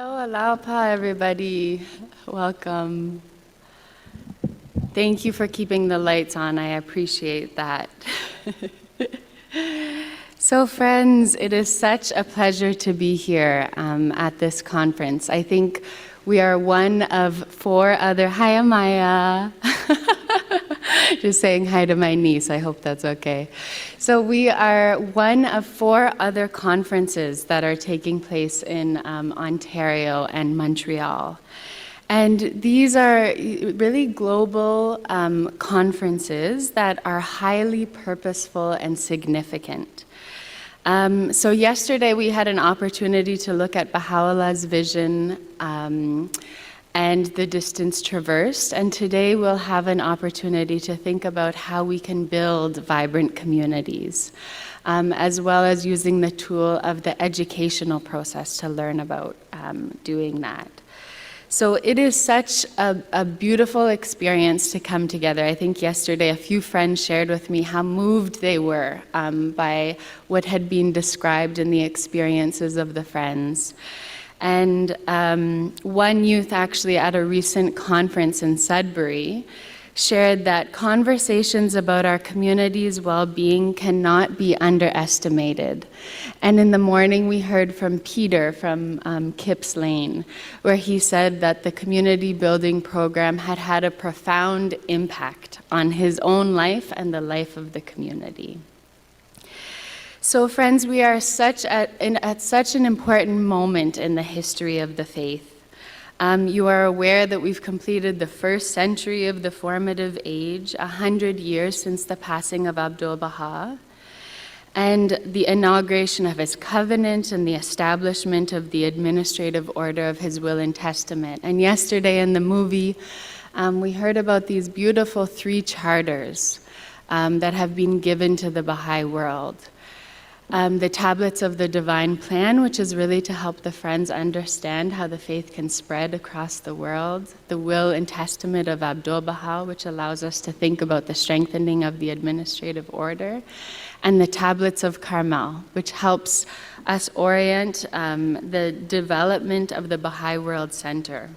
Hello, Alaupa, everybody. Welcome. Thank you for keeping the lights on. I appreciate that. So, friends, it is such a pleasure to be here at this conference. I think we are one of four other. Hi, Amaya. Just saying hi to my niece. I hope that's okay. So we are one of four other conferences that are taking place in Ontario and Montreal. And these are really global conferences that are highly purposeful and significant. So yesterday we had an opportunity to look at Baha'u'llah's vision and the distance traversed, and today we'll have an opportunity to think about how we can build vibrant communities, as well as using the tool of the educational process to learn about doing that. So it is such a beautiful experience to come together. I think yesterday a few friends shared with me how moved they were by what had been described in the experiences of the friends. And one youth actually at a recent conference in Sudbury shared that conversations about our community's well-being cannot be underestimated. And in the morning we heard from Peter from Kipps Lane, where he said that the community building program had had a profound impact on his own life and the life of the community. So friends, we are at such an important moment in the history of the faith. You are aware that we've completed the first century of the formative age, 100 years since the passing of Abdu'l-Baha, and the inauguration of his covenant and the establishment of the administrative order of his will and testament. And yesterday in the movie, we heard about these beautiful 3 charters that have been given to the Baha'i world. The tablets of the divine plan, which is really to help the friends understand how the faith can spread across the world. The will and testament of Abdu'l-Baha, which allows us to think about the strengthening of the administrative order. And the tablets of Carmel, which helps us orient the development of the Baha'i World Center.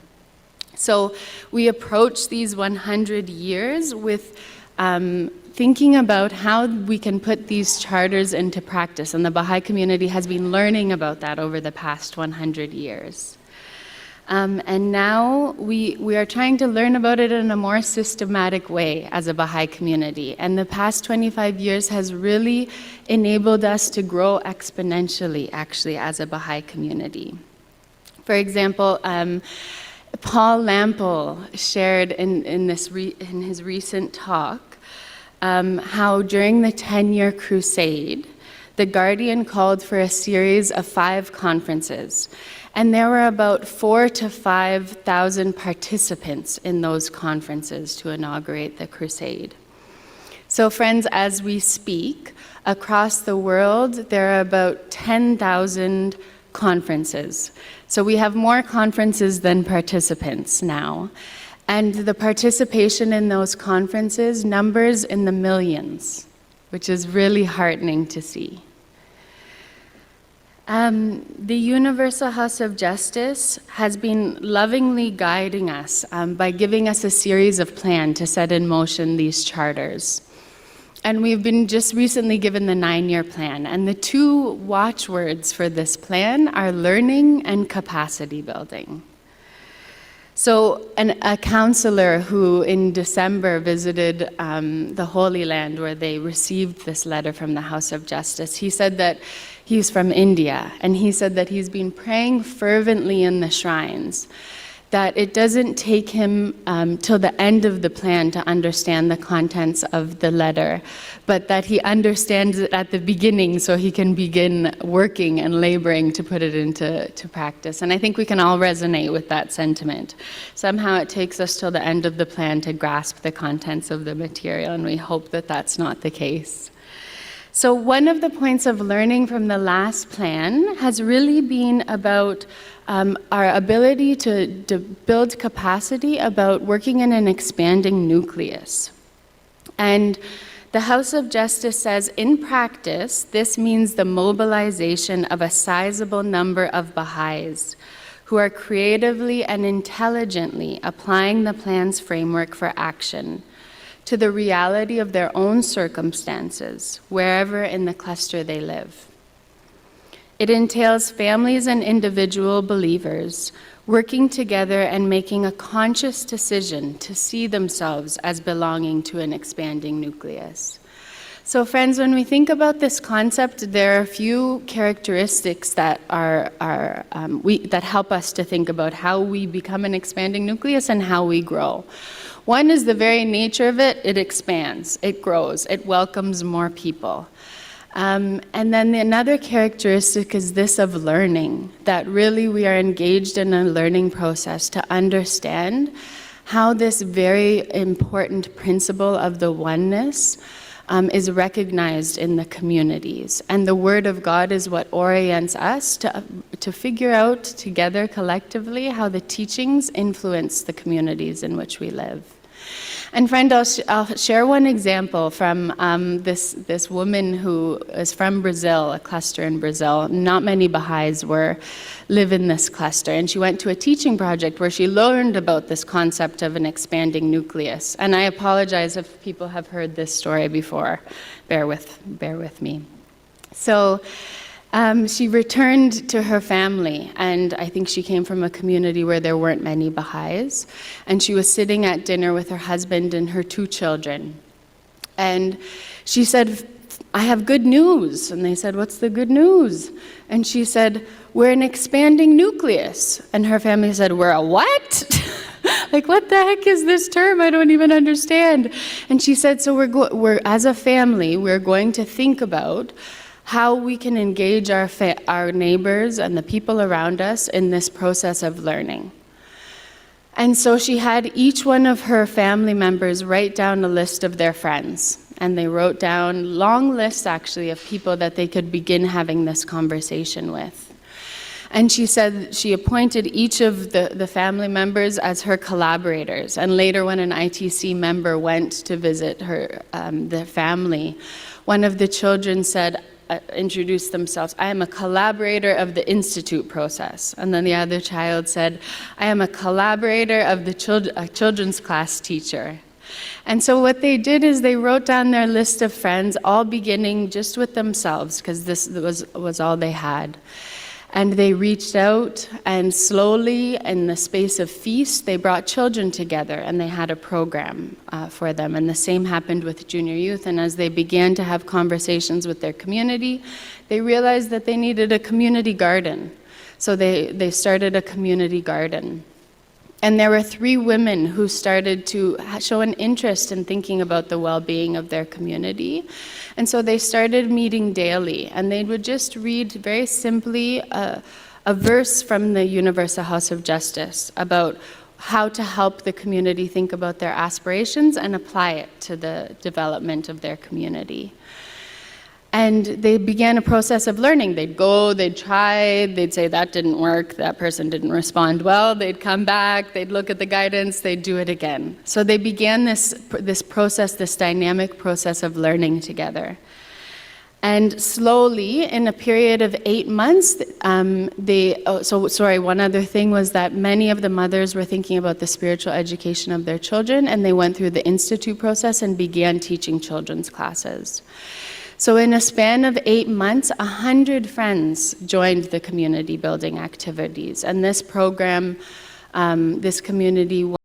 So we approach these 100 years with thinking about how we can put these charters into practice, and the Baha'i community has been learning about that over the past 100 years. And now we are trying to learn about it in a more systematic way as a Baha'i community, and the past 25 years has really enabled us to grow exponentially, actually, as a Baha'i community. For example, Paul Lample shared in his recent talk how during the 10-year crusade, the Guardian called for a series of 5 conferences, and there were about 4,000 to 5,000 participants in those conferences to inaugurate the crusade. So friends, as we speak, across the world, there are about 10,000 conferences. So we have more conferences than participants now. And the participation in those conferences numbers in the millions, which is really heartening to see. The Universal House of Justice has been lovingly guiding us by giving us a series of plans to set in motion these charters. And we've been just recently given the 9-year plan. And the 2 watchwords for this plan are learning and capacity building. So a counselor who in December visited the Holy Land where they received this letter from the House of Justice, he said that he's from India, and he said that he's been praying fervently in the shrines, that it doesn't take him till the end of the plan to understand the contents of the letter, but that he understands it at the beginning so he can begin working and laboring to put it into practice. And I think we can all resonate with that sentiment. Somehow it takes us till the end of the plan to grasp the contents of the material, and we hope that that's not the case. So one of the points of learning from the last plan has really been about our ability to build capacity about working in an expanding nucleus. And the House of Justice says, in practice, this means the mobilization of a sizable number of Baha'is who are creatively and intelligently applying the plan's framework for action to the reality of their own circumstances, wherever in the cluster they live. It entails families and individual believers working together and making a conscious decision to see themselves as belonging to an expanding nucleus. So friends, when we think about this concept, there are a few characteristics that that help us to think about how we become an expanding nucleus and how we grow. One is the very nature of it. It expands, it grows, it welcomes more people. And then another characteristic is this of learning, that really we are engaged in a learning process to understand how this very important principle of the oneness is recognized in the communities. And the Word of God is what orients us to figure out together collectively how the teachings influence the communities in which we live. And friend, I'll share one example from this woman who is from Brazil, a cluster in Brazil. Not many Baha'is live in this cluster. And she went to a teaching project where she learned about this concept of an expanding nucleus. And I apologize if people have heard this story before. Bear with me. So she returned to her family, and I think she came from a community where there weren't many Baha'is, and she was sitting at dinner with her husband and her 2 children. And she said, "I have good news." And they said, "What's the good news?" And she said, "We're an expanding nucleus." And her family said, "We're a what?" Like, what the heck is this term? I don't even understand. And she said, "So we're as a family, we're going to think about how we can engage our neighbors and the people around us in this process of learning." And so she had each one of her family members write down a list of their friends. And they wrote down long lists, actually, of people that they could begin having this conversation with. And she said she appointed each of the family members as her collaborators. And later, when an ITC member went to visit their family, one of the children said, introduced themselves, "I am a collaborator of the Institute process." And then the other child said, "I am a collaborator of the children's class teacher." And so what they did is they wrote down their list of friends, all beginning just with themselves, because this was all they had. And they reached out, and slowly, in the space of feast, they brought children together, and they had a program for them. And the same happened with junior youth. And as they began to have conversations with their community, they realized that they needed a community garden. So they started a community garden. And there were 3 women who started to show an interest in thinking about the well-being of their community. And so they started meeting daily, and they would just read very simply a verse from the Universal House of Justice about how to help the community think about their aspirations and apply it to the development of their community. And they began a process of learning. They'd go, they'd try, they'd say that didn't work, that person didn't respond well, they'd come back, they'd look at the guidance, they'd do it again. So they began this process, this dynamic process of learning together. And slowly, in a period of 8 months, one other thing was that many of the mothers were thinking about the spiritual education of their children, and they went through the Institute process and began teaching children's classes. So in a span of 8 months, 100 friends joined the community building activities. And this program, this community